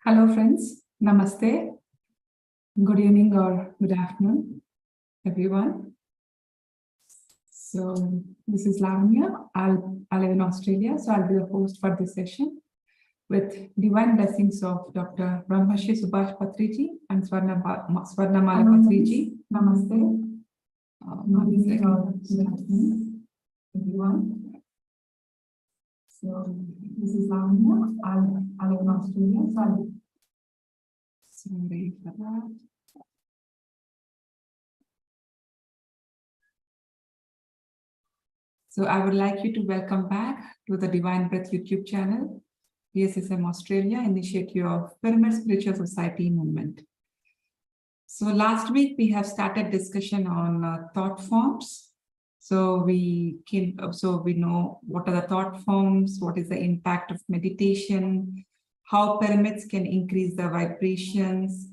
Hello friends, Namaste, good evening or good afternoon, everyone. So this is Lavanya. I live in Australia, so I'll be the host for this session with divine blessings of Dr. Brahmashi Subhash Patriji and Swarnamala Patriji. Namaste. Good evening or good afternoon, everyone. So this is Lavanya. I live in Australia, so sorry for that. So I would like you to welcome back to the Divine Breath YouTube channel, DSSM Australia, initiative of Pyramid Spiritual Society movement. So last week we have started discussion on thought forms. So we know what are the thought forms, what is the impact of meditation, how pyramids can increase the vibrations.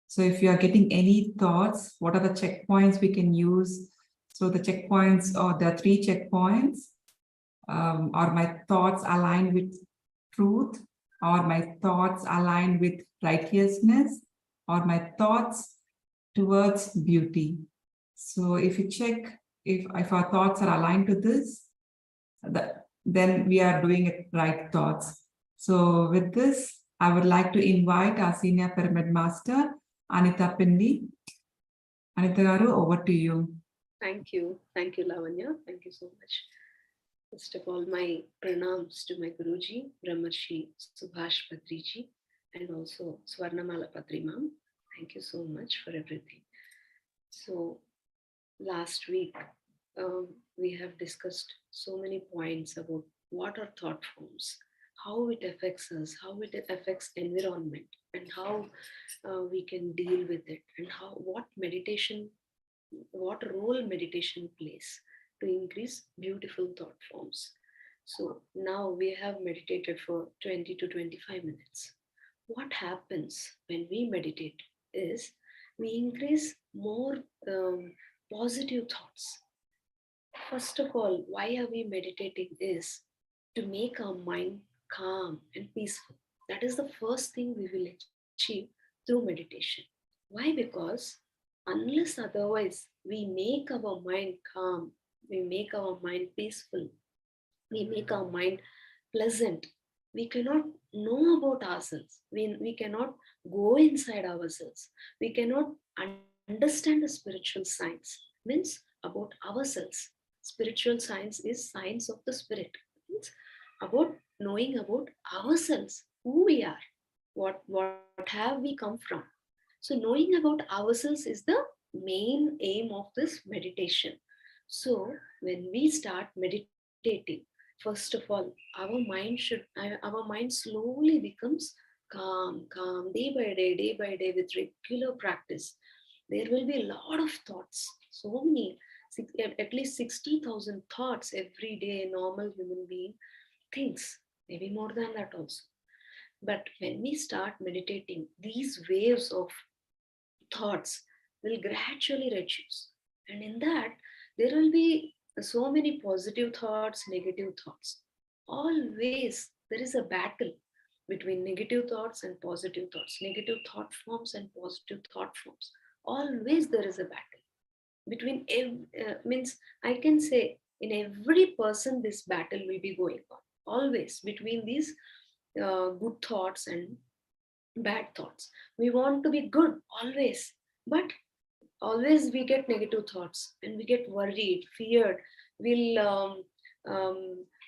So if you are getting any thoughts, what are the checkpoints we can use? So the checkpoints, or the 3 checkpoints, are my thoughts aligned with truth, or my thoughts aligned with righteousness, or my thoughts towards beauty. So if you check if our thoughts are aligned to this, then we are doing it right thoughts. So with this, I would like to invite our senior pyramid master, Anitha Pindi. Anitha garu, over to you. Thank you, Lavanya. Thank you so much. First of all, my pranams to my Guruji, Brahmashi Subhash Patriji, and also Swarnamala Patri ma'am. Thank you so much for everything. So, last week, we have discussed so many points about what are thought forms, how it affects us, how it affects environment, and how we can deal with it, and what role meditation plays to increase beautiful thought forms. So now we have meditated for 20 to 25 minutes. What happens when we meditate is we increase more positive thoughts. First of all, why are we meditating is to make our mind calm and peaceful. That is the first thing we will achieve through meditation. Why? Because unless otherwise we make our mind calm, we make our mind peaceful, we make our mind pleasant, we cannot know about ourselves, we cannot go inside ourselves, we cannot understand the spiritual science, means about ourselves. Spiritual science is science of the spirit, means about knowing about ourselves, who we are, what have we come from. So knowing about ourselves is the main aim of this meditation. So when we start meditating, first of all, our mind slowly becomes calm day by day with regular practice. There will be a lot of thoughts, so many, at least 60,000 thoughts every day a normal human being thinks, maybe more than that also. But when we start meditating, these waves of thoughts will gradually reduce. And in that, there will be so many positive thoughts, negative thoughts. Always there is a battle between negative thoughts and positive thoughts, negative thought forms and positive thought forms. Always there is a battle between means I can say in every person this battle will be going on. Always between these good thoughts and bad thoughts. We want to be good always, but always we get negative thoughts and we get worried, feared. We'll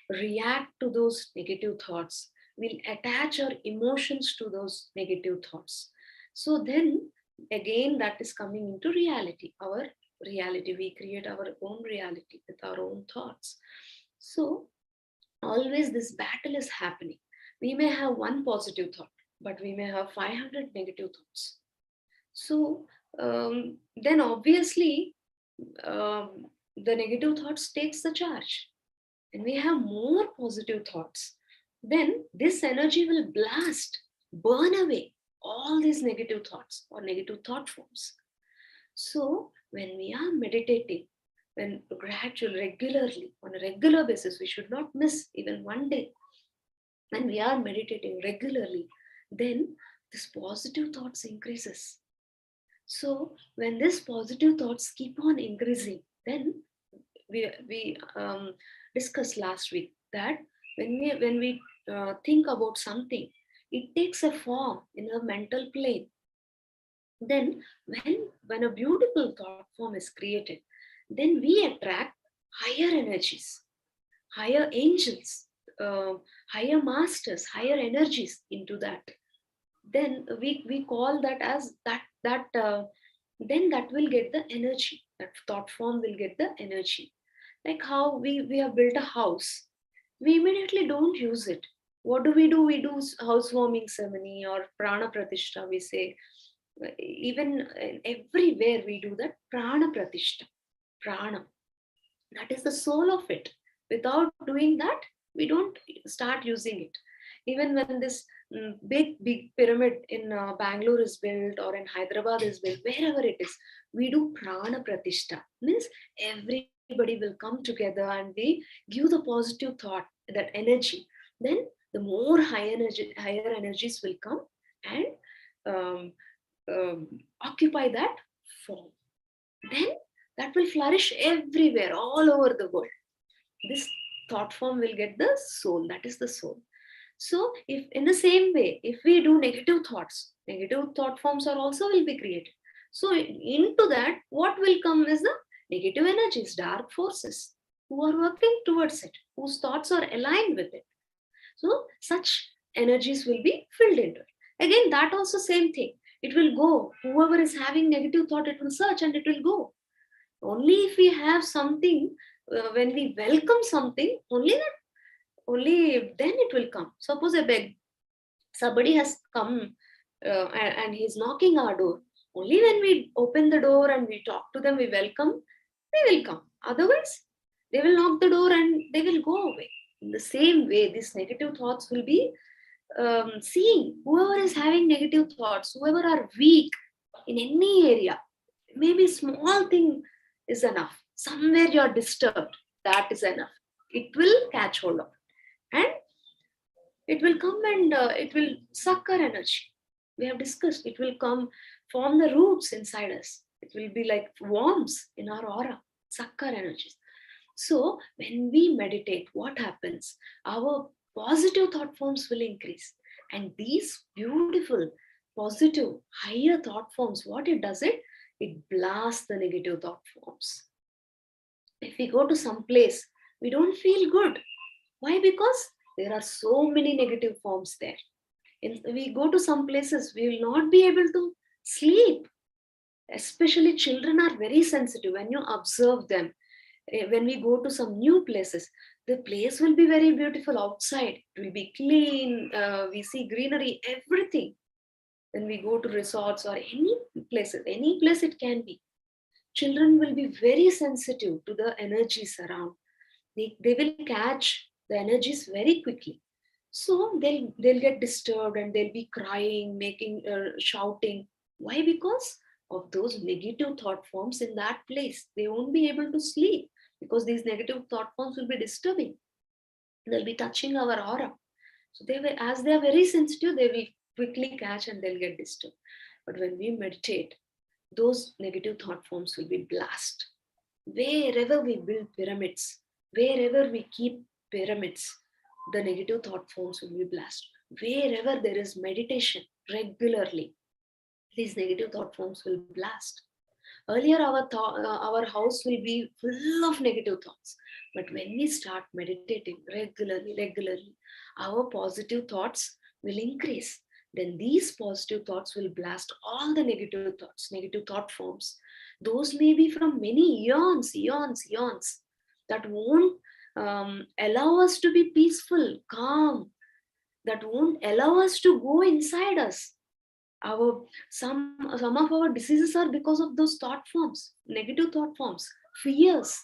react to those negative thoughts. We'll attach our emotions to those negative thoughts. So then again, that is coming into reality. Our reality, we create our own reality with our own thoughts. So always this battle is happening. We may have one positive thought, but we may have 500 negative thoughts. So then obviously the negative thoughts takes the charge, and we have more positive thoughts. Then this energy will blast, burn away all these negative thoughts or negative thought forms. So when we are meditating, when gradually, regularly, on a regular basis, we should not miss even one day. When we are meditating regularly, then this positive thoughts increases. So when this positive thoughts keep on increasing, then we discussed last week that when we think about something, it takes a form in a mental plane. Then when a beautiful thought form is created, then we attract higher energies, higher angels, uh, higher masters, higher energies into that. Then we call that as that then that will get the energy, that thought form will get the energy. Like how we have built a house, we immediately don't use it. What do? We do housewarming ceremony or prana pratishtha, we say. Even everywhere we do that prana pratishtha. Prana, that is the soul of it. Without doing that, we don't start using it. Even when this big pyramid in Bangalore is built, or in Hyderabad is built, wherever it is, we do prana pratishtha. Means everybody will come together and we give the positive thought, that energy. Then the more higher energies will come and um, occupy that form. Then that will flourish everywhere, all over the world. This thought form will get the soul, that is the soul. So if in the same way, if we do negative thoughts, negative thought forms are also will be created. So into that, what will come is the negative energies, dark forces, who are working towards it, whose thoughts are aligned with it. So such energies will be filled into it. Again, that also same thing. It will go. Whoever is having negative thought, it will search and it will go. Only if we have something, when we welcome something, only then it will come. Suppose a beg, somebody has come and he's knocking our door. Only when we open the door and we talk to them, we welcome, they will come. Otherwise, they will knock the door and they will go away. In the same way, these negative thoughts will be seeing. Whoever is having negative thoughts, whoever are weak in any area, maybe small thing is enough. Somewhere you are disturbed, that is enough. It will catch hold of it. And it will come and it will suck our energy. We have discussed, it will come, form the roots inside us. It will be like worms in our aura, suck our energies. So when we meditate, what happens? Our positive thought forms will increase. And these beautiful, positive, higher thought forms, what it does, it blasts the negative thought forms. If we go to some place, we don't feel good. Why? Because there are so many negative forms there. If we go to some places, we will not be able to sleep. Especially children are very sensitive when you observe them. When we go to some new places, the place will be very beautiful outside. It will be clean. We see greenery, everything. When we go to resorts or any place it can be. Children will be very sensitive to the energies around. They will catch the energies very quickly. So they'll get disturbed and they'll be crying, making shouting. Why? Because of those negative thought forms in that place. They won't be able to sleep because these negative thought forms will be disturbing. They'll be touching our aura. So as they are very sensitive, they will quickly catch and they'll get disturbed. But when we meditate, those negative thought forms will be blasted. Wherever we build pyramids, wherever we keep pyramids, the negative thought forms will be blasted. Wherever there is meditation regularly, these negative thought forms will blast. Earlier, our house will be full of negative thoughts. But when we start meditating regularly, our positive thoughts will increase. Then these positive thoughts will blast all the negative thoughts, negative thought forms. Those may be from many eons, that won't allow us to be peaceful, calm, that won't allow us to go inside us. Some of our diseases are because of those thought forms, negative thought forms, fears.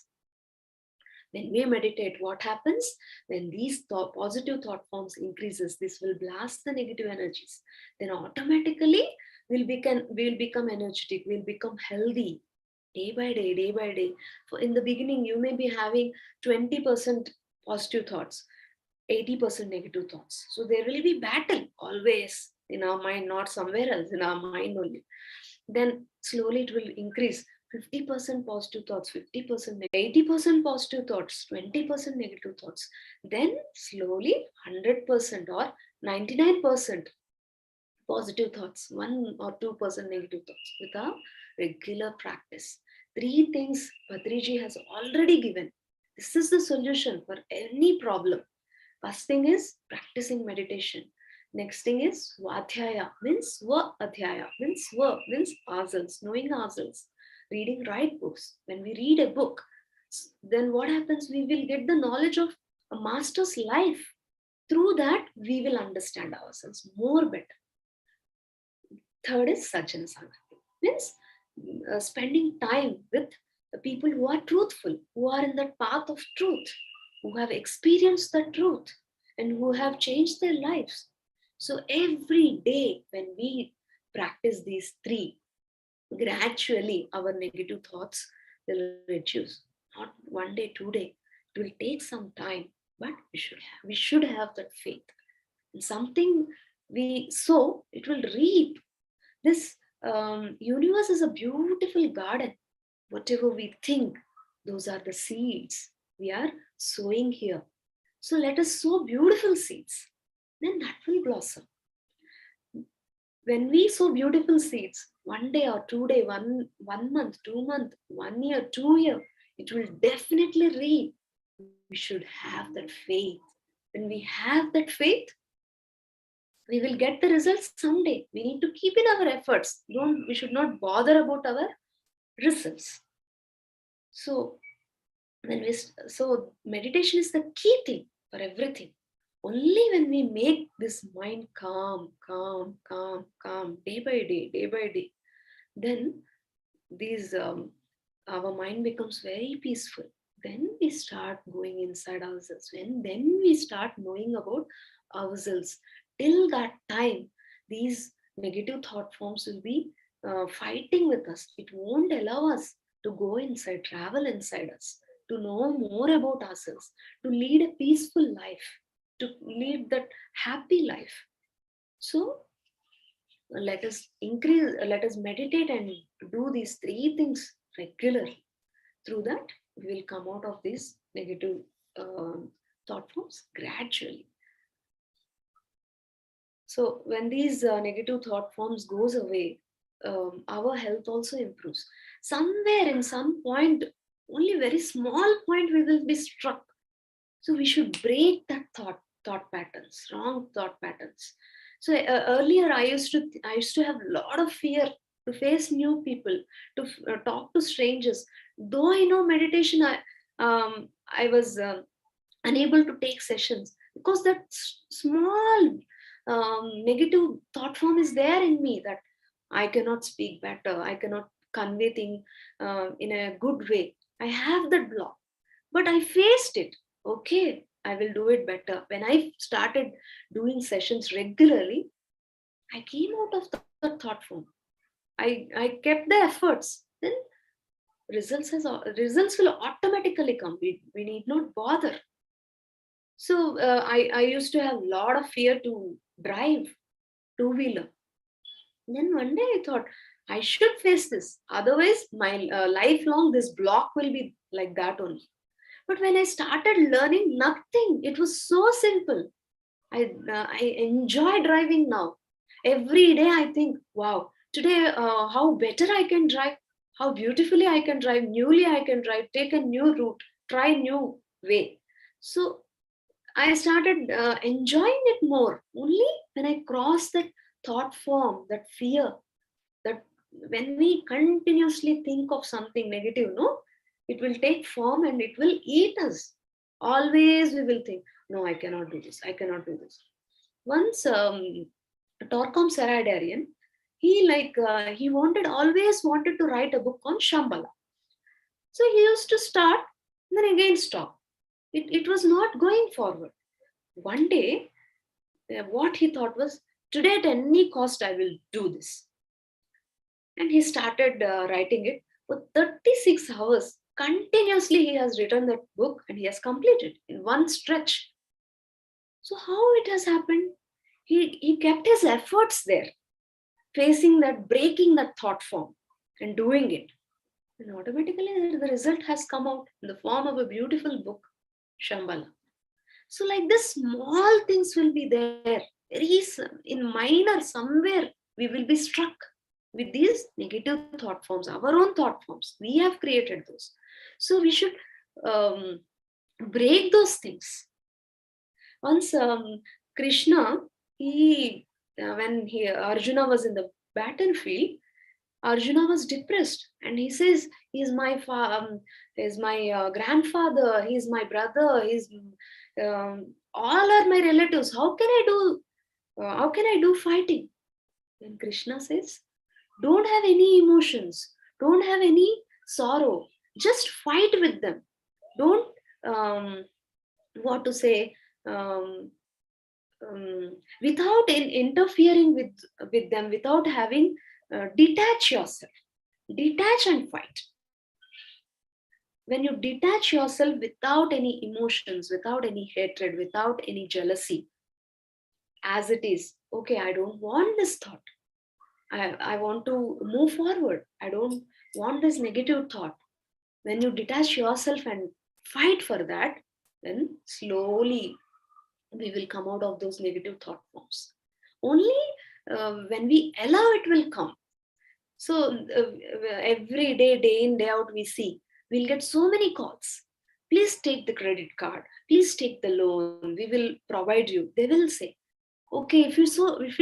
When we meditate, what happens? When these positive thought forms increases, this will blast the negative energies. Then automatically we'll become energetic, we'll become healthy day by day, day by day. For in the beginning, you may be having 20% positive thoughts, 80% negative thoughts. So there will be battle always in our mind, not somewhere else, in our mind only. Then slowly it will increase. 50% positive thoughts, 50%, 80% positive thoughts, 20% negative thoughts. Then slowly 100% or 99% positive thoughts, 1 or 2% negative thoughts with a regular practice. Three things Patriji has already given. This is the solution for any problem. First thing is practicing meditation. Next thing is Swadhyaya, means Swa Adhyaya, means ourselves, knowing ourselves, reading right books. When we read a book, then what happens? We will get the knowledge of a master's life. Through that, we will understand ourselves more better. Third is Sajjana Sangati, means spending time with the people who are truthful, who are in that path of truth, who have experienced the truth, and who have changed their lives. So every day when we practice these three, gradually our negative thoughts will reduce. Not one day, 2 day. It will take some time, but we should have that faith. And something we sow, it will reap. This universe is a beautiful garden. Whatever we think, those are the seeds we are sowing here. So let us sow beautiful seeds. Then that will blossom. When we sow beautiful seeds, 1 day or 2 day, one month, 2 month, 1 year, 2 year, it will definitely reap. We should have that faith. When we have that faith, we will get the results someday. We need to keep in our efforts. We should not bother about our results. So so meditation is the key thing for everything. Only when we make this mind calm, day by day, then these our mind becomes very peaceful. Then we start going inside ourselves. Then we start knowing about ourselves. Till that time, these negative thought forms will be fighting with us. It won't allow us to go inside, travel inside us, to know more about ourselves, to lead a peaceful life, to lead that happy life. So let us meditate and do these three things regularly. Through that, we will come out of these negative thought forms gradually. So when these negative thought forms goes away, our health also improves. Somewhere in some point, only very small point, we will be struck. So we should break that thought patterns, wrong thought patterns. So earlier I used to have a lot of fear to face new people, to talk to strangers. Though I know meditation, I was unable to take sessions because that small negative thought form is there in me, that I cannot speak better, I cannot convey things in a good way. I have that block, but I faced it. Okay, I will do it better. When I started doing sessions regularly, I came out of the thought form. I kept the efforts. Then results will automatically come. We need not bother. So I used to have a lot of fear to drive two-wheeler. Then one day I thought I should face this. Otherwise, my lifelong this block will be like that only. But when I started learning, nothing. It was so simple. I enjoy driving now. Every day I think, wow, today how better I can drive, how beautifully I can drive, newly I can drive, take a new route, try new way. So I started enjoying it more only when I crossed that thought form, that fear, that when we continuously think of something negative, no, it will take form and it will eat us. Always we will think, no, I cannot do this, I cannot do this. Once Torkom Saradarian, he always wanted to write a book on Shambhala. So he used to start, then again stop. It was not going forward. One day, what he thought was, today at any cost I will do this. And he started writing it for 36 hours. Continuously he has written that book and he has completed in one stretch. So how it has happened? he kept his efforts there, facing that, breaking that thought form and doing it. And automatically the result has come out in the form of a beautiful book, Shambhala. So, like this, small things will be there, in minor, somewhere we will be struck with these negative thought forms, our own thought forms. We have created those. So, we should um, break those things. Once Krishna, when Arjuna was in the battlefield, Arjuna was depressed, and he says, he's my grandfather, he's my brother, he's all are my relatives. How can I do? How can I do fighting?" And Krishna says, "Don't have any emotions, don't have any sorrow. Just fight with them. Don't what to say." Um, Without interfering with them, without having detach yourself, detach and fight. When you detach yourself without any emotions, without any hatred, without any jealousy, as it is, okay, I don't want this thought, I want to move forward, I don't want this negative thought. When you detach yourself and fight for that, then slowly we will come out of those negative thought forms. Only when we allow, it will come. So every day, day in, day out, we see, we'll get so many calls. Please take the credit card. Please take the loan. We will provide you. They will say, okay, if you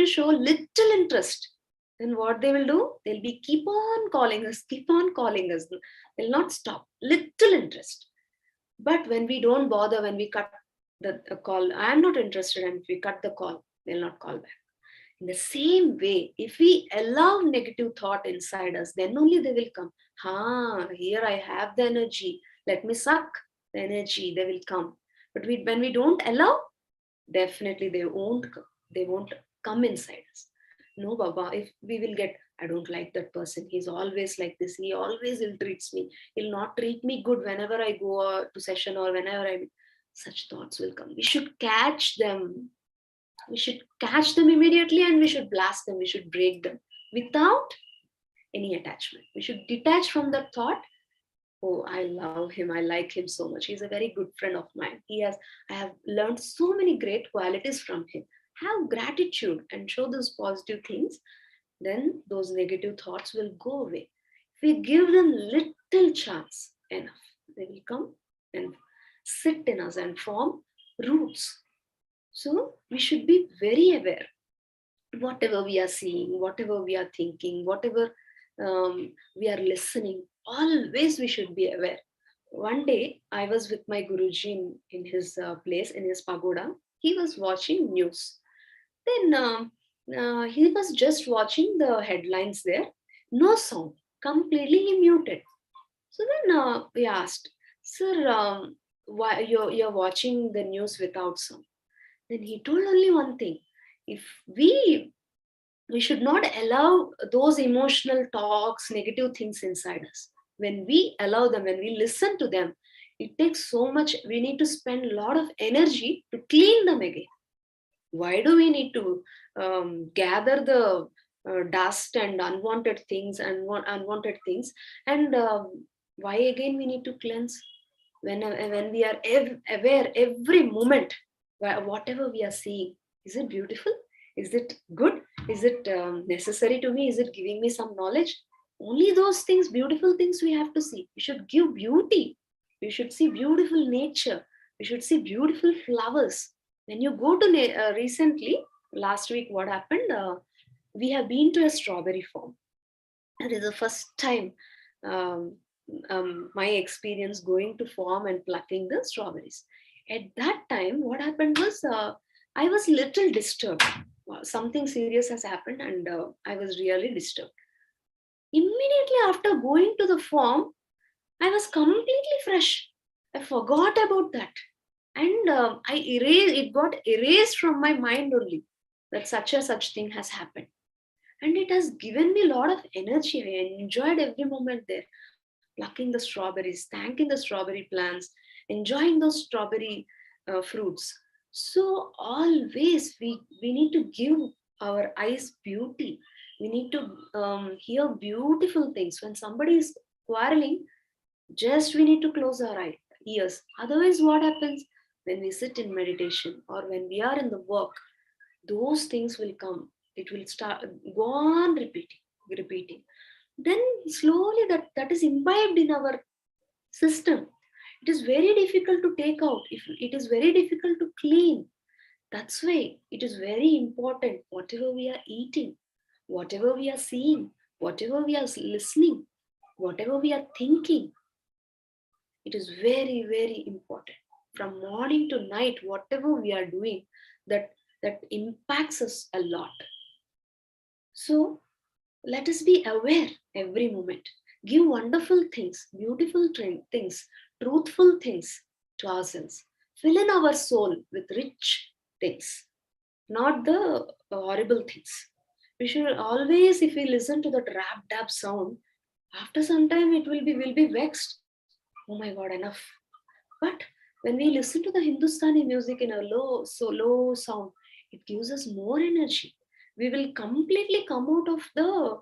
show little interest, then what they will do? They'll be keep on calling us, keep on calling us. They'll not stop. Little interest. But when we don't bother, when we cut the call, I am not interested, and if we cut the call, they'll not call back. In the same way, if we allow negative thought inside us, then only they will come. Here I have the energy. Let me suck the energy. They will come. But when we don't allow, definitely they won't come. They won't come inside us. No, Baba, if we will get, I don't like that person. He's always like this. He always ill treats me. He'll not treat me good whenever I go to session or whenever I. Such thoughts will come. We should catch them. We should catch them immediately, and we should blast them. We should break them without any attachment. We should detach from that thought. Oh, I love him. I like him so much. He's a very good friend of mine. I have learned so many great qualities from him. Have gratitude and show those positive things. Then those negative thoughts will go away. If we give them little chance, enough, they will come and sit in us and form roots. So we should be very aware. Whatever we are seeing, whatever we are thinking, whatever we are listening, always we should be aware. One day I was with my Guruji in his place, in his pagoda. He was watching news. Then he was just watching the headlines there. No sound. Completely he muted. So then we asked, "Sir, why you're watching the news without sound?" Then he told only one thing. If we should not allow those emotional talks, negative things inside us. When we allow them, when we listen to them, it takes so much. We need to spend a lot of energy to clean them again. Why do we need to gather the dust and unwanted things and unwanted things? And why again we need to cleanse? When we are aware every moment, whatever we are seeing, is it beautiful? Is it good? Is it necessary to me? Is it giving me some knowledge? Only those things, beautiful things, we have to see. We should give beauty. We should see beautiful nature. We should see beautiful flowers. When you go to recently, last week, what happened? We have been to a strawberry farm. It is the first time um, my experience going to farm and plucking the strawberries. At that time, what happened was I was little disturbed. Something serious has happened, and I was really disturbed. Immediately after going to the farm, I was completely fresh. I forgot about that, and it got erased from my mind only, that such thing has happened. And it has given me a lot of energy. I enjoyed every moment there, plucking the strawberries, thanking the strawberry plants, enjoying those strawberry fruits. So always we need to give our eyes beauty. We need to hear beautiful things. When somebody is quarreling, just we need to close our ears. Otherwise, what happens when we sit in meditation or when we are in the work? Those things will come. It will start go on repeating. Then slowly that is imbibed in our system. It is very difficult to take out. If it is very difficult to clean, that's why it is very important. Whatever we are eating, whatever we are seeing, whatever we are listening, whatever we are thinking, it is very very important. From morning to night, whatever we are doing, that that impacts us a lot. So let us be aware every moment. Give wonderful things, beautiful things, truthful things to ourselves. Fill in our soul with rich things, not the horrible things. We should always, if we listen to that rap dab sound, after some time it will be vexed. Oh my god, enough. But when we listen to the Hindustani music in a low sound, it gives us more energy. We will completely come out of the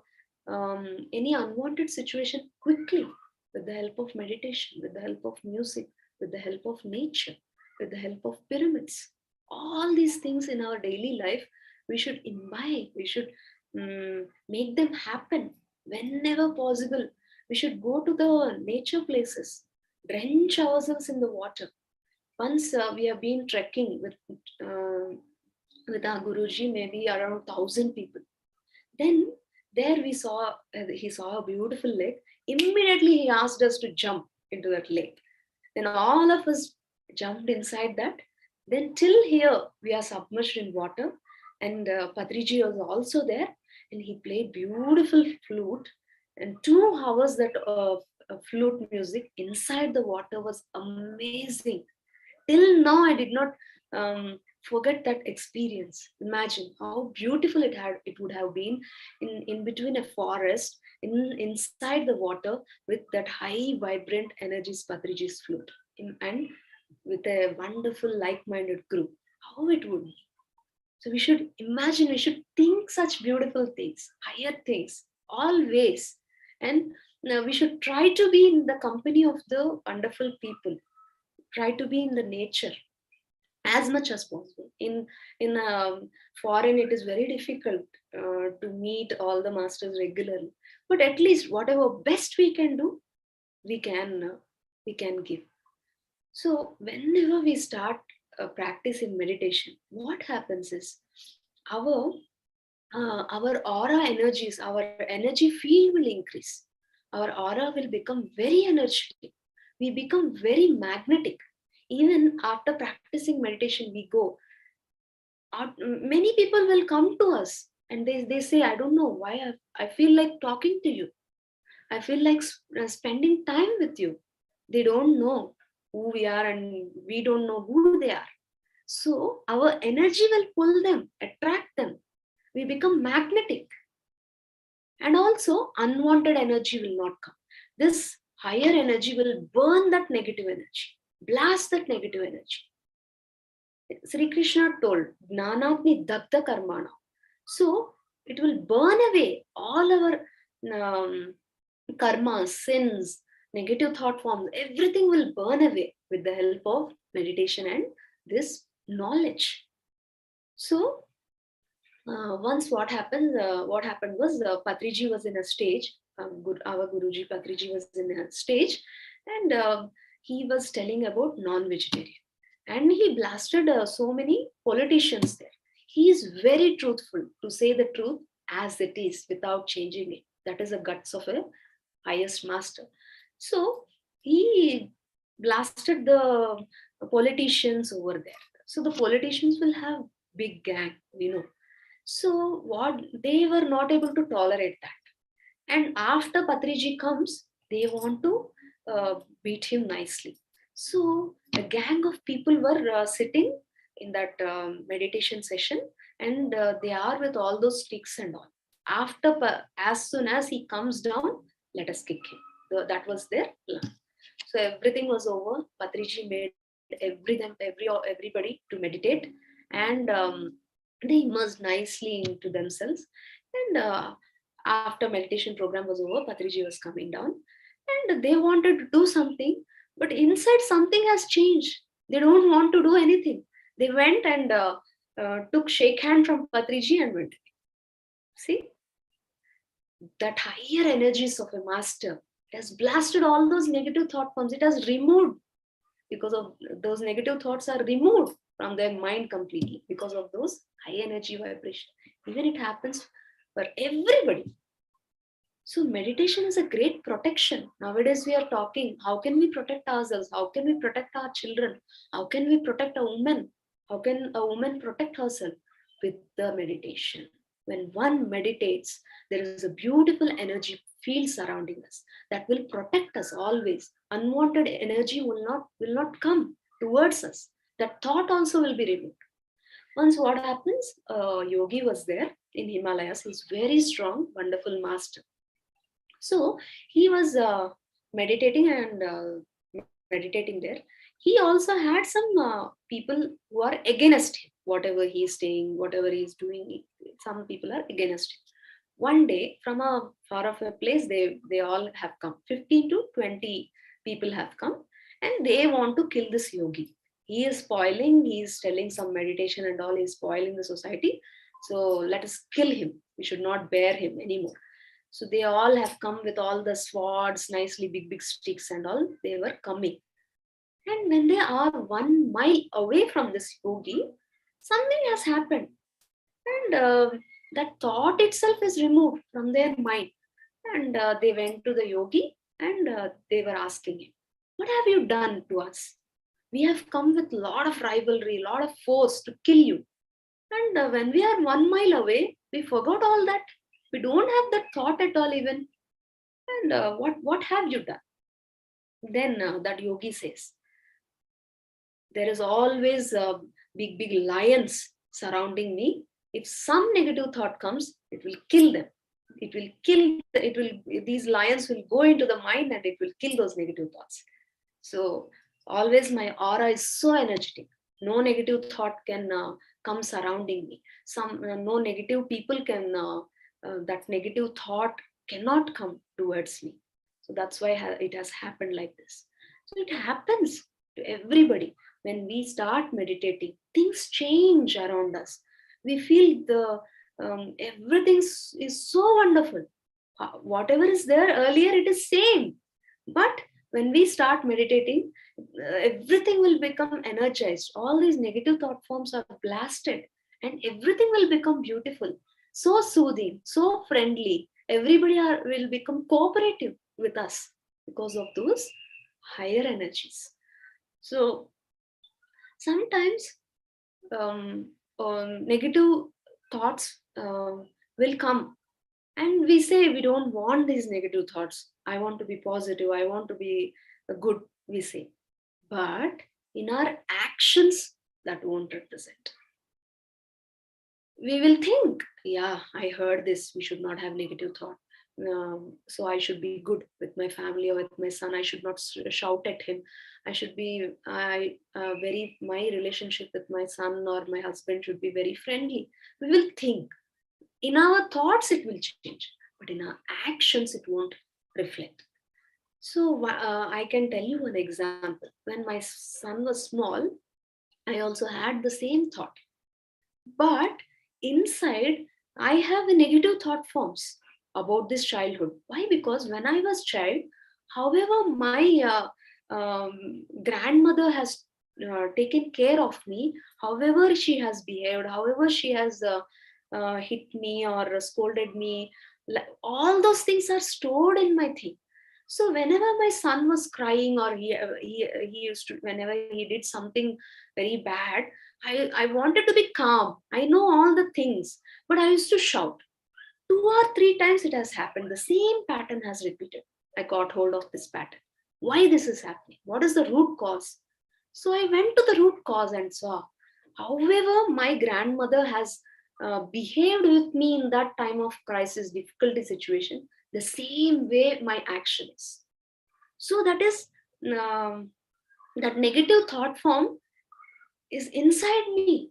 any unwanted situation quickly with the help of meditation, with the help of music, with the help of nature, with the help of pyramids. All these things in our daily life, we should imbibe. We should make them happen whenever possible. We should go to the nature places, drench ourselves in the water. Once we have been trekking with our Guruji, maybe around 1,000 people. Then there we saw he saw a beautiful lake. Immediately he asked us to jump into that lake. Then all of us jumped inside that. Then till here we are submerged in water, and Patriji was also there, and he played beautiful flute. And 2 hours that flute music inside the water was amazing. Till now I did not forget that experience. Imagine how beautiful it would have been in between a forest, inside the water, with that high vibrant energies Patriji's flute, and with a wonderful like-minded group. How it would be. So we should imagine, we should think such beautiful things, higher things, always. And we should try to be in the company of the wonderful people. Try to be in the nature as much as possible. In foreign, it is very difficult to meet all the masters regularly. But at least whatever best we can do, we can we can give. So whenever we start practicing meditation, what happens is our our aura energies, our energy field will increase. Our aura will become very energetic. We become very magnetic. Even after practicing meditation, we go. Many people will come to us and they say, I don't know why I feel like talking to you. I feel like spending time with you. They don't know who we are and we don't know who they are. So our energy will pull them, attract them. We become magnetic. And also, unwanted energy will not come. This higher energy will burn that negative energy, blast that negative energy. Sri Krishna told, Gnanatni Dagda Karmana. So it will burn away all our karmas, sins, negative thought forms, everything will burn away with the help of meditation and this knowledge. So once what happened was Patriji was in a stage. Our Guruji Patriji was in a stage, and he was telling about non-vegetarian, and he blasted so many politicians there. He is very truthful to say the truth as it is without changing it. That is the guts of a highest master. So he blasted the politicians over there. So the politicians will have big gang, so what they were not able to tolerate that. And after Patriji comes, they want to beat him nicely. So a gang of people were sitting in that meditation session, and they are with all those sticks and all. As soon as he comes down, let us kick him. That was their plan. So everything was over. Patriji made everybody to meditate, and they immersed nicely into themselves. And after meditation program was over, Patriji was coming down, and they wanted to do something, but inside something has changed. They don't want to do anything. They went and took shake hand from Patriji and went. See, that higher energies of a master, it has blasted all those negative thought forms. It has removed, because of those negative thoughts are removed from their mind completely because of those high energy vibration. Even it happens for everybody. So meditation is a great protection. Nowadays we are talking, how can we protect ourselves? How can we protect our children? How can we protect a woman? How can a woman protect herself? With the meditation. When one meditates, there is a beautiful energy field surrounding us that will protect us always. Unwanted energy will not come towards us. That thought also will be removed. Once what happens, yogi was there in Himalayas. He's very strong, wonderful master. So he was meditating there. He also had some people who are against him. Whatever he is saying, whatever he is doing, some people are against him. One day, from a far off a place, they all have come. 15 to 20 people have come, and they want to kill this yogi. He is spoiling. He is telling some meditation and all. He is spoiling the society. So let us kill him. We should not bear him anymore. So they all have come with all the swords, nicely big, big sticks and all. They were coming. And when they are 1 mile away from this yogi, something has happened. And that thought itself is removed from their mind. And they went to the yogi and they were asking him, what have you done to us? We have come with a lot of rivalry, a lot of force to kill you. And when we are 1 mile away, we forgot all that. We don't have that thought at all even. And what have you done? Then that yogi says, there is always big lions surrounding me. If some negative thought comes, it will kill them. These lions will go into the mind and it will kill those negative thoughts. So always my aura is so energetic. No negative thought can come surrounding me. No negative people can, that negative thought cannot come towards me. So that's why it has happened like this. So it happens to everybody. When we start meditating, things change around us. We feel everything is so wonderful. Whatever is there earlier, it is same. But when we start meditating, everything will become energized. All these negative thought forms are blasted, and everything will become beautiful, so soothing, so friendly. Everybody will become cooperative with us because of those higher energies. So sometimes negative thoughts will come, and we say we don't want these negative thoughts. I want to be positive. I want to be good, we say. But in our actions, that won't represent. We will think, yeah, I heard this. We should not have negative thought. So I should be good with my family or with my son. I should not shout at him. I should be my relationship with my son or my husband should be very friendly. We will think. In our thoughts, it will change, but in our actions, it won't reflect. So I can tell you an example. When my son was small, I also had the same thought. But inside, I have a negative thought forms about this childhood. Why? Because when I was child, however my grandmother has taken care of me, however she has behaved, however she has hit me or scolded me, all those things are stored in my thing. So whenever my son was crying or he used to, whenever he did something very bad, I wanted to be calm. I know all the things, but I used to shout. 2 or 3 times it has happened. The same pattern has repeated. I got hold of this pattern. Why this is happening? What is the root cause? So I went to the root cause and saw, however my grandmother has behaved with me in that time of crisis, difficulty situation, the same way my actions. So that is that negative thought form is inside me.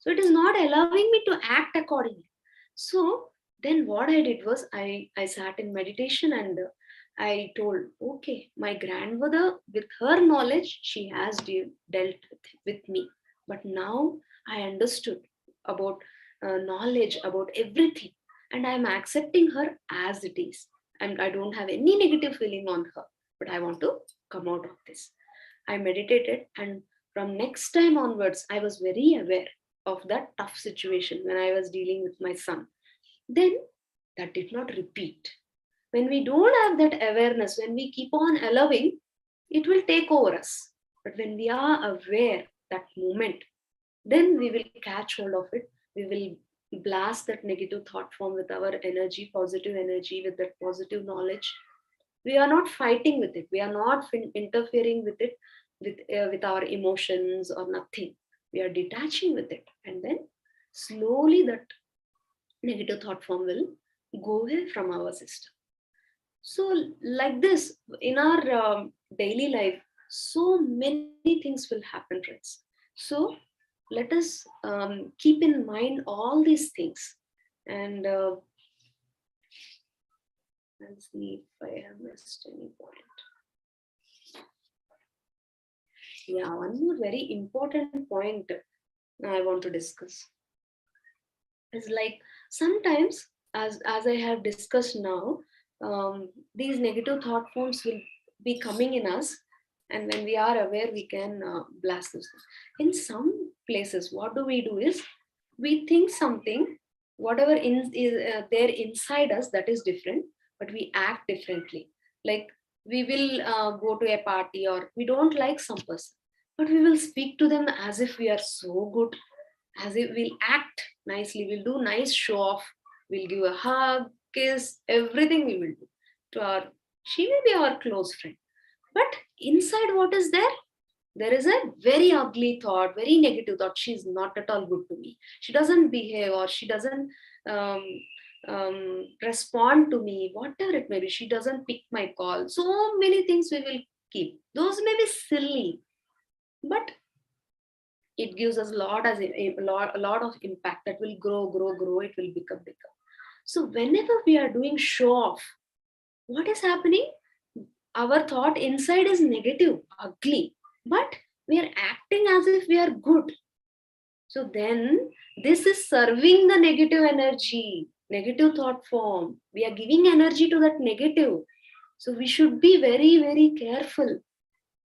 So it is not allowing me to act accordingly. So then what I did was I sat in meditation and I told, okay, my grandmother, with her knowledge, she has dealt with me. But now I understood about knowledge about everything, and I am accepting her as it is. And I don't have any negative feeling on her, but I want to come out of this. I meditated, and from next time onwards, I was very aware of that tough situation when I was dealing with my son. Then that did not repeat. When we don't have that awareness, when we keep on allowing, it will take over us. But when we are aware that moment, then we will catch hold of it. We will blast that negative thought form with our energy, positive energy, with that positive knowledge. We are not fighting with it. We are not interfering with it, with our emotions or nothing. We are detaching with it, and then slowly that negative thought form will go away from our system. So like this, in our daily life, so many things will happen, friends. So let us keep in mind all these things. And let's see if I have missed any point. Yeah, one more very important point I want to discuss is like sometimes, as I have discussed now, these negative thought forms will be coming in us, and when we are aware, we can blast those things. In some places, what do? Is we think something, whatever is there inside us, that is different, but we act differently. Like we will go to a party, or we don't like some person, but we will speak to them as if we are so good, as if we'll act nicely, we'll do nice show off, we'll give a hug, kiss, everything we will do to our, she may be our close friend. But inside, what is there? There is a very ugly thought, very negative thought. She's not at all good to me. She doesn't behave, or she doesn't um, respond to me, whatever it may be. She doesn't pick my call. So many things we will keep. Those may be silly, but it gives us a lot of impact that will grow. It will become bigger. So whenever we are doing show off, what is happening? Our thought inside is negative, ugly, but we are acting as if we are good. So then this is serving the negative energy, negative thought form. We are giving energy to that negative. So we should be very, very careful.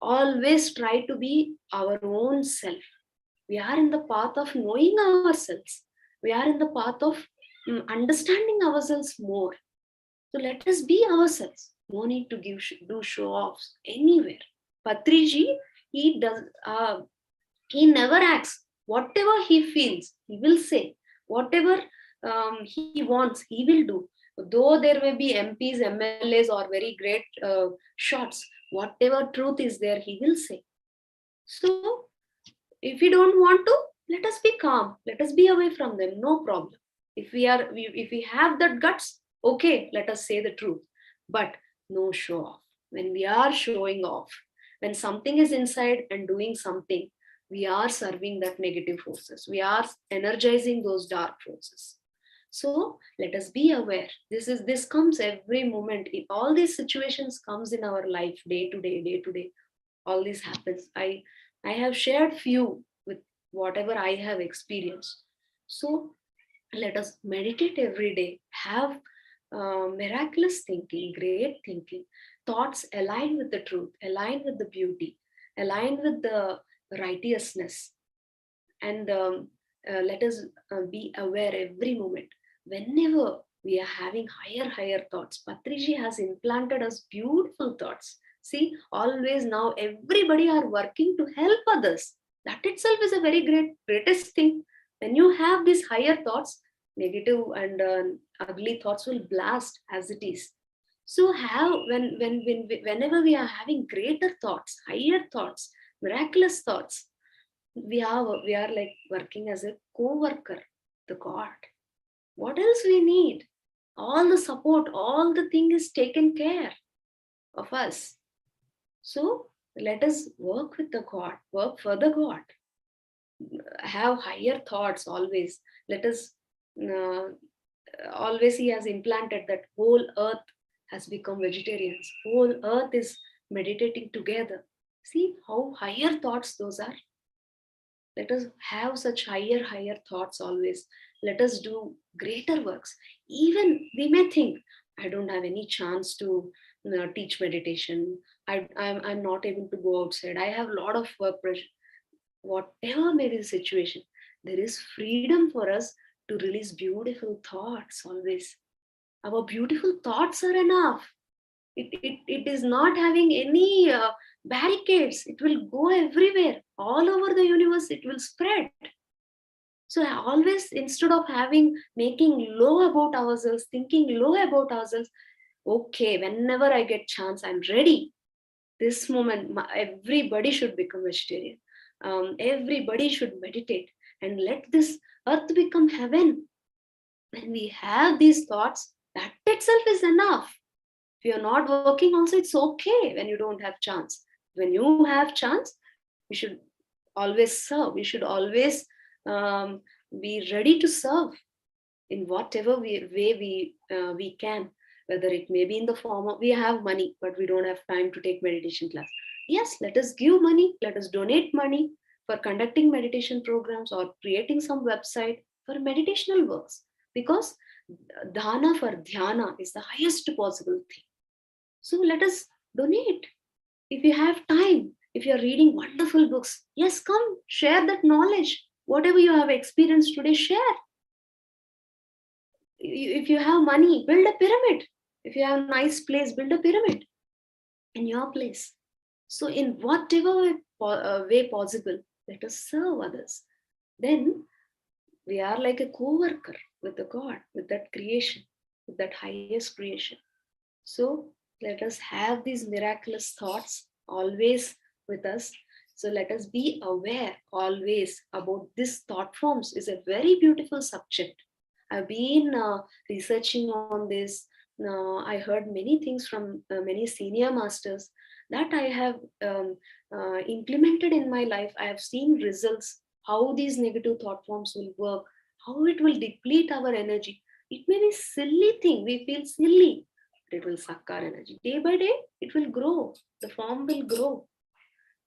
Always try to be our own self. We are in the path of knowing ourselves. We are in the path of understanding ourselves more. So let us be ourselves. No need to do show offs anywhere. Patriji, he does. He never acts. Whatever he feels, he will say. Whatever he wants, he will do. Though there may be MPs, MLAs, or very great shots, whatever truth is there, he will say. So if we don't want to, let us be calm. Let us be away from them. No problem. If we have that guts, okay, let us say the truth. But no show off. When we are showing off, when something is inside and doing something, we are serving that negative forces. We are energizing those dark forces. So let us be aware. This comes every moment. In all these situations comes in our life, day to day. All this happens. I have shared few with whatever I have experienced. So let us meditate every day, have miraculous thinking, great thinking, thoughts aligned with the truth, aligned with the beauty, aligned with the righteousness. And let us be aware every moment. Whenever we are having higher thoughts, Patriji has implanted us beautiful thoughts. See, always now everybody are working to help others. That itself is a very greatest thing. When you have these higher thoughts, negative and ugly thoughts will blast as it is. So have whenever we are having greater thoughts, higher thoughts, miraculous thoughts, we are like working as a co-worker, the God. What else we need? All the support, all the thing is taken care of us. So Let us work with the God, work for the God, have higher thoughts always. Let us uh, always, he has implanted that whole earth has become vegetarians, whole earth is meditating together. See how higher thoughts those are. Let us have such higher thoughts always. Let us do greater works. Even we may think, I don't have any chance to teach meditation. I'm not able to go outside. I have a lot of work pressure. Whatever may be the situation, there is freedom for us to release beautiful thoughts always. Our beautiful thoughts are enough. It is not having any barricades. It will go everywhere, all over the universe. It will spread. So I always, instead of making low about ourselves, thinking low about ourselves, okay, whenever I get chance, I'm ready. This moment, everybody should become vegetarian. Everybody should meditate and let this earth become heaven. When we have these thoughts, that itself is enough. If you're not working also, it's okay when you don't have chance. When you have chance, we should always serve. We should always be ready to serve in whatever way we can. Whether it may be in the form of, we have money but we don't have time to take meditation class, yes, let us give money, let us donate money for conducting meditation programs or creating some website for meditational works, because dana for dhyana is the highest possible thing. So let us donate. If you have time, if you're reading wonderful books, yes, come share that knowledge. Whatever you have experienced today, share. If you have money, build a pyramid. If you have a nice place, build a pyramid in your place. So in whatever way possible, let us serve others. Then we are like a co-worker with the God, with that creation, with that highest creation. So let us have these miraculous thoughts always with us. So let us be aware always about this thought forms. Is a very beautiful subject. I've been researching on this. I heard many things from many senior masters that I have implemented in my life. I have seen results, how these negative thought forms will work, how it will deplete our energy. It may be silly thing, we feel silly, but it will suck our energy. Day by day, it will grow. The form will grow.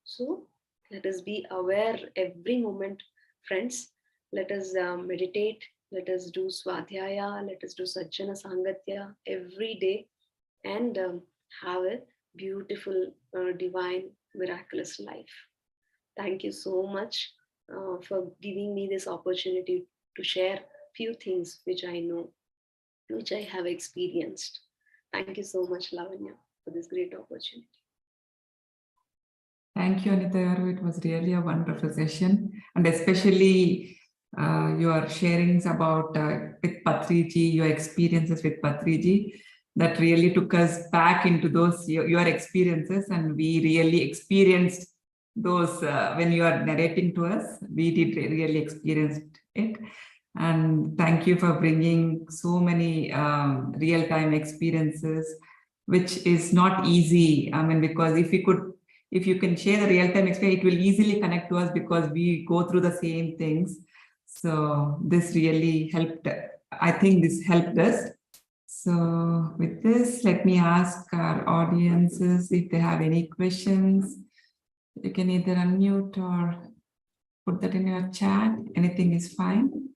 So let us be aware every moment, friends. Let us meditate. Let us do swadhyaya. Let us do sajjana sangatya every day, and have a beautiful, divine, miraculous life. Thank you so much for giving me this opportunity to share few things which I know, which I have experienced. Thank you so much, Lavanya, for this great opportunity. Thank you, Anitha. It was really a wonderful session, and especially your sharings about with Patriji, your experiences with Patriji, that really took us back into those your experiences, and we really experienced those when you are narrating to us. We did really experience it, and thank you for bringing so many real-time experiences, which is not easy. I mean, because if you can share the real-time experience, it will easily connect to us because we go through the same things. So this really helped. I think this helped us. So with this, let me ask our audiences if they have any questions. You can either unmute or put that in your chat. Anything is fine.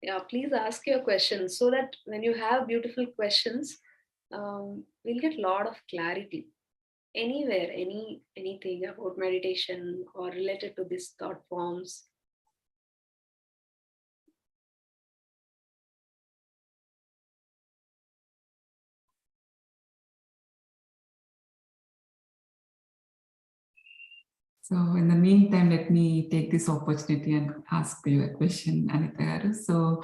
Yeah, please ask your questions so that when you have beautiful questions, we'll get a lot of clarity. Anywhere, anything about meditation or related to these thought forms. So in the meantime, let me take this opportunity and ask you a question, Anitha. So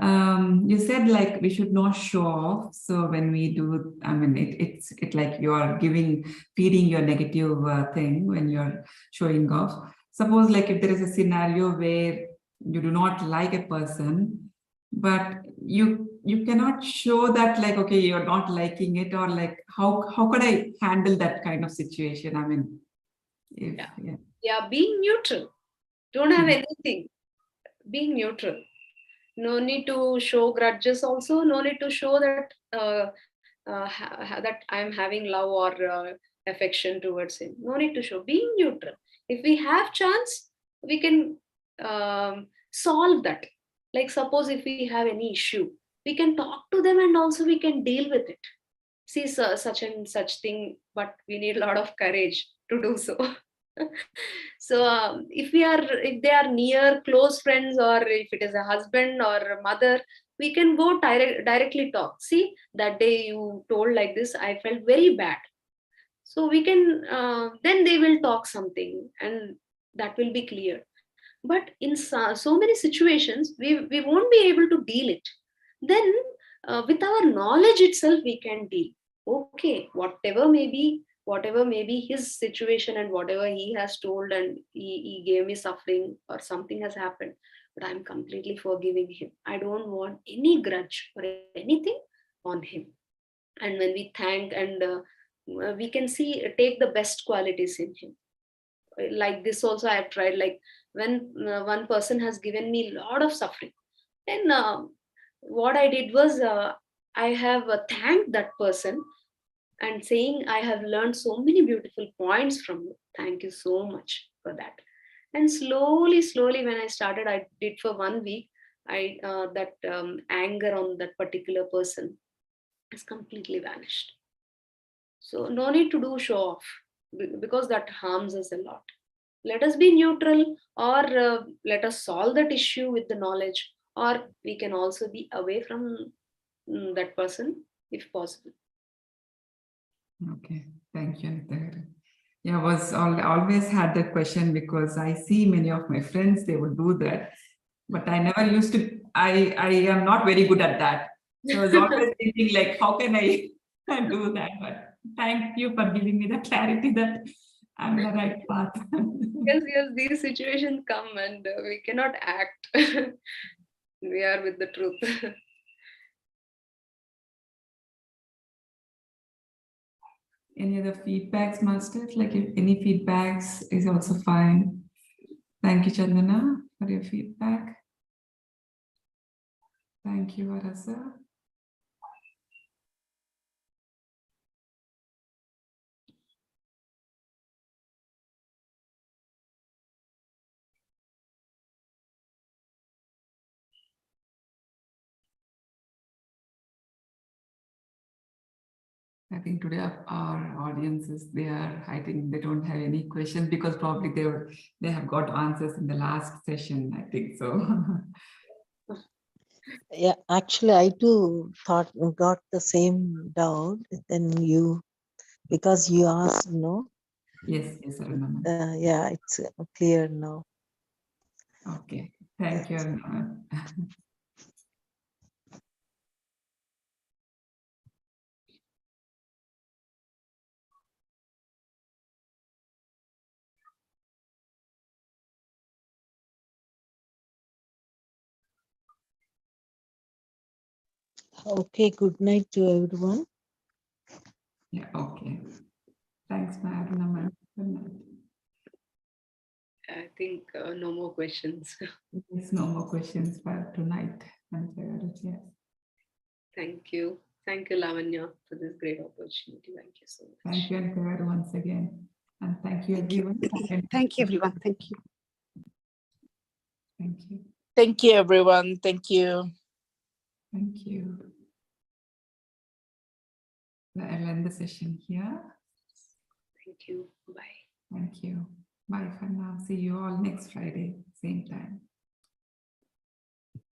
you said like we should not show off. So when we do, I mean, it's like you are feeding your negative thing when you're showing off. Suppose like if there is a scenario where you do not like a person, but you cannot show that like, okay, you're not liking it, or like how could I handle that kind of situation? I mean, if Yeah. Yeah, being neutral. Don't have Mhm. anything. Being neutral. No need to show grudges also. No need to show that that I'm having love or affection towards him. No need to show. Being neutral. If we have chance, we can solve that. Like suppose if we have any issue, we can talk to them and also we can deal with it. See such and such thing, but we need a lot of courage to do so. So if they are near close friends, or if it is a husband or a mother, we can go directly talk. See, that day you told like this, I felt very bad. So we can then they will talk something and that will be clear. But in so many situations we won't be able to deal it. Then with our knowledge itself we can deal. Okay, whatever may be his situation and whatever he has told, and he gave me suffering or something has happened, but I'm completely forgiving him. I don't want any grudge or anything on him. And when we thank and we can see take the best qualities in him. Like this also I have tried. Like when one person has given me a lot of suffering, then what I did was I have thanked that person and saying I have learned so many beautiful points from you, thank you so much for that. And slowly when I started, I did for 1 week, I that anger on that particular person has completely vanished. So no need to do show off, because that harms us a lot. Let us be neutral, or let us solve that issue with the knowledge, or we can also be away from that person if possible. Okay, thank you, Anitha. Yeah, always had that question because I see many of my friends, they would do that, but I never used to. I am not very good at that. So I was always thinking like, how can I do that? But thank you for giving me the clarity that I'm the right path. Because yes, these situations come and we cannot act. We are with the truth. Any other feedbacks, masters? Like if any feedbacks is also fine. Thank you, Chandana, for your feedback. Thank you, Arasa. I think today our audiences, I think they don't have any questions because probably they have got answers in the last session. I think so. Yeah, actually, I too got the same doubt. Then because you asked, no. Yes, I remember. Yeah, it's clear now. Okay, thank you. Okay, good night to everyone. Yeah, okay. Thanks, Madam. Good night. I think no more questions. There's no more questions for tonight. Yes. Thank you. Thank you, Lavanya, for this great opportunity. Thank you so much. Thank you, Anitha, once again. And thank you, Thank you. everyone. Thank you, everyone. Thank you. Thank you. Thank you, everyone. Thank you. Thank you. I'll end the session here. Thank you. Bye. Thank you. Bye for now. See you all next Friday, same time.